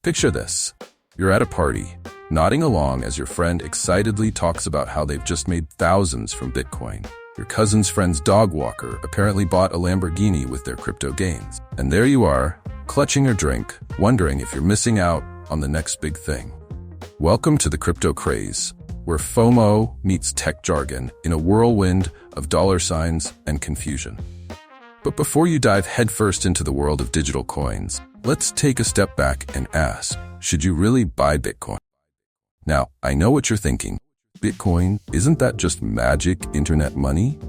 Picture this. You're at a party, nodding along as your friend excitedly talks about how they've just made thousands from Bitcoin. Your cousin's friend's dog walker apparently bought a Lamborghini with their crypto gains. And there you are, clutching your drink, wondering if you're missing out on the next big thing. Welcome to the crypto craze, where FOMO meets tech jargon in a whirlwind of dollar signs and confusion. But before you dive headfirst into the world of digital coins, let's take a step back and ask, should you really buy Bitcoin? Now, I know what you're thinking. Bitcoin, isn't that just magic internet money?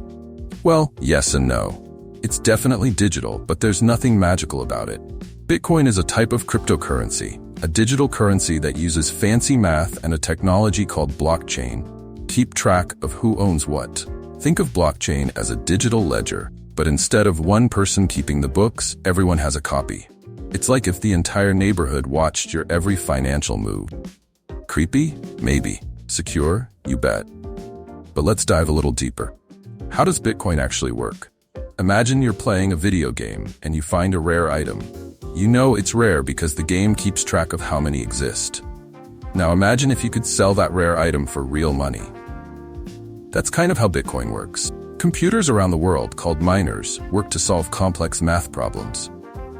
Well, yes and no. It's definitely digital, but there's nothing magical about it. Bitcoin is a type of cryptocurrency, a digital currency that uses fancy math and a technology called blockchain to keep track of who owns what. Think of blockchain as a digital ledger, but instead of one person keeping the books, everyone has a copy. It's like if the entire neighborhood watched your every financial move. Creepy? Maybe. Secure? You bet. But let's dive a little deeper. How does Bitcoin actually work? Imagine you're playing a video game and you find a rare item. You know it's rare because the game keeps track of how many exist. Now imagine if you could sell that rare item for real money. That's kind of how Bitcoin works. Computers around the world, called miners, work to solve complex math problems.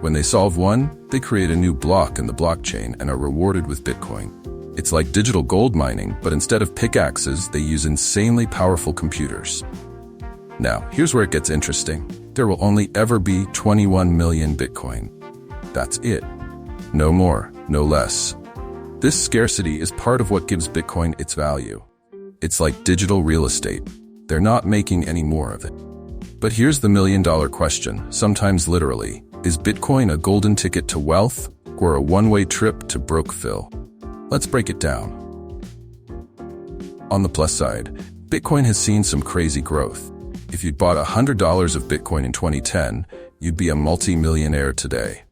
When they solve one, they create a new block in the blockchain and are rewarded with Bitcoin. It's like digital gold mining, but instead of pickaxes, they use insanely powerful computers. Now, here's where it gets interesting. There will only ever be 21 million Bitcoin. That's it. No more, no less. This scarcity is part of what gives Bitcoin its value. It's like digital real estate. They're not making any more of it. But here's the million-dollar question, sometimes literally. Is Bitcoin a golden ticket to wealth or a one-way trip to Brokeville? Let's break it down. On the plus side, Bitcoin has seen some crazy growth. If you'd bought $100 of Bitcoin in 2010, you'd be a multi-millionaire today.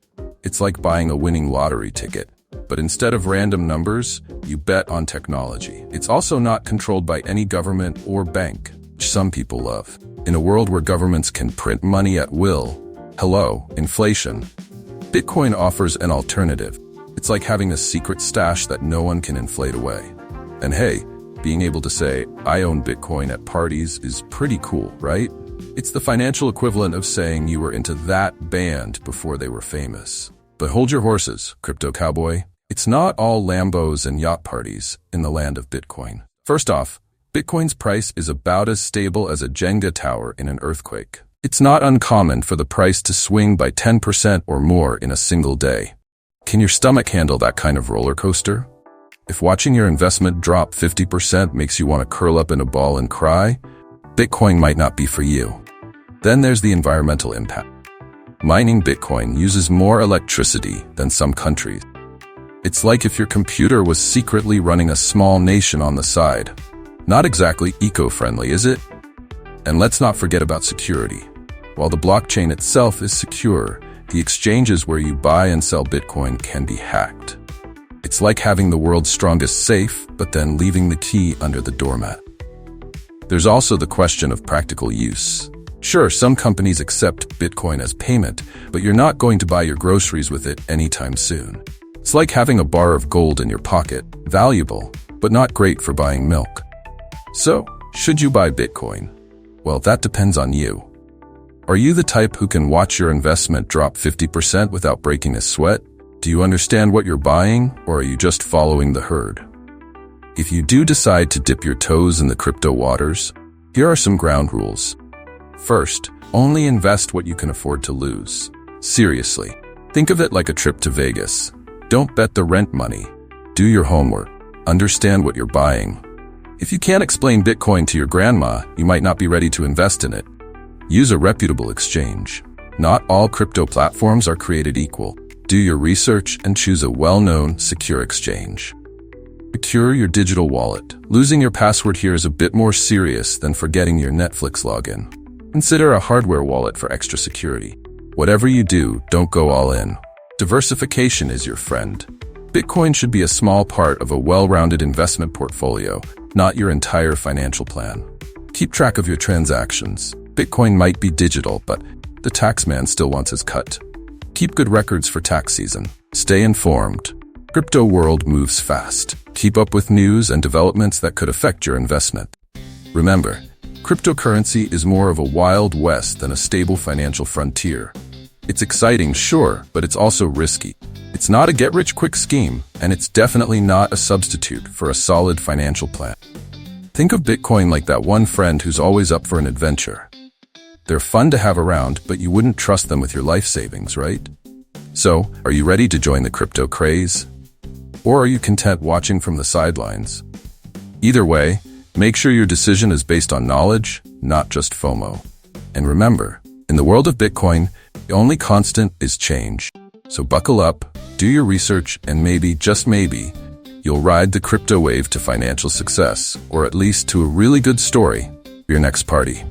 It's like buying a winning lottery ticket. But instead of random numbers, you bet on technology. It's also not controlled by any government or bank, which some people love. In a world where governments can print money at will, hello, inflation, Bitcoin offers an alternative. It's like having a secret stash that no one can inflate away. And hey, being able to say, I own Bitcoin at parties is pretty cool, right? It's the financial equivalent of saying you were into that band before they were famous. But hold your horses, crypto cowboy. It's not all Lambos and yacht parties in the land of Bitcoin. First off, Bitcoin's price is about as stable as a Jenga tower in an earthquake. It's not uncommon for the price to swing by 10% or more in a single day. Can your stomach handle that kind of roller coaster? If watching your investment drop 50% makes you want to curl up in a ball and cry, Bitcoin might not be for you. Then there's the environmental impact. Mining Bitcoin uses more electricity than some countries. It's like if your computer was secretly running a small nation on the side. Not exactly eco-friendly, is it? And let's not forget about security. While the blockchain itself is secure, the exchanges where you buy and sell Bitcoin can be hacked. It's like having the world's strongest safe, but then leaving the key under the doormat. There's also the question of practical use. Sure, some companies accept Bitcoin as payment, but you're not going to buy your groceries with it anytime soon. It's like having a bar of gold in your pocket, valuable, but not great for buying milk. So, should you buy Bitcoin? Well, that depends on you. Are you the type who can watch your investment drop 50% without breaking a sweat? Do you understand what you're buying, or are you just following the herd? If you do decide to dip your toes in the crypto waters, here are some ground rules. First, only invest what you can afford to lose. Seriously, think of it like a trip to Vegas. Don't bet the rent money. Do your homework. Understand what you're buying. If you can't explain Bitcoin to your grandma, you might not be ready to invest in it. Use a reputable exchange. Not all crypto platforms are created equal. Do your research and choose a well-known, secure exchange. Secure your digital wallet. Losing your password here is a bit more serious than forgetting your Netflix login. Consider a hardware wallet for extra security. Whatever you do, don't go all in. Diversification is your friend. Bitcoin should be a small part of a well-rounded investment portfolio, not your entire financial plan. Keep track of your transactions. Bitcoin might be digital, but the taxman still wants his cut. Keep good records for tax season. Stay informed. Crypto world moves fast. Keep up with news and developments that could affect your investment. Remember, cryptocurrency is more of a wild west than a stable financial frontier. It's exciting, sure, but it's also risky. It's not a get-rich-quick scheme, and it's definitely not a substitute for a solid financial plan. Think of Bitcoin like that one friend who's always up for an adventure. They're fun to have around, but you wouldn't trust them with your life savings, right? So, are you ready to join the crypto craze? Or are you content watching from the sidelines? Either way, make sure your decision is based on knowledge, not just FOMO. And remember, in the world of Bitcoin, the only constant is change. So buckle up, do your research, and maybe, just maybe, you'll ride the crypto wave to financial success, or at least to a really good story for your next party.